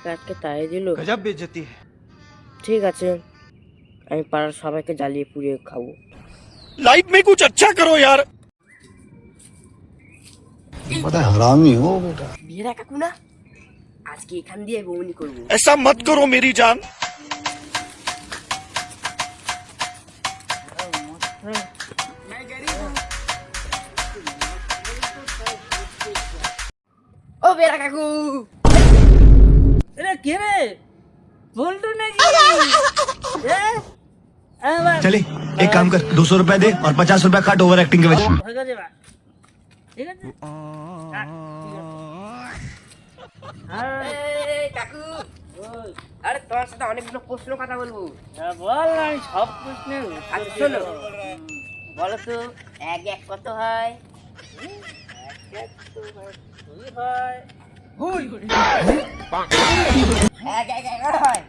আমাকে আজকে তাড়িয়ে দিল। गजब बेइज्जती है। ঠিক আছে, আমি পাড়ার সবাইকে জ্বালিয়ে পুড়িয়ে খাবো। लाइफ में कुछ अच्छा करो यार। बड़ा हरामी हो बेटा। বিয়েরা কাকু না, আজকে এখান দিয়ে বৌনি করবো। ऐसा मत करो मेरी जान। ও বেরা কাকু, এরে কে রে? বলতো নাকি? चले एक काम कर 200 रुपए दे और 50 रुपए काट ओवर एक्टिंग के वजह হয়ে গেছে বা, ঠিক আছে? কাকু, আরে তোমার সাথে অনেকগুলো প্রশ্ন কথা বলবো। বল, আমি সব প্রশ্নের আচ্ছা শোনো, বলো তো 1 কত হয়? 1 তো হয় 2 হয়। ভুল। 1 হয়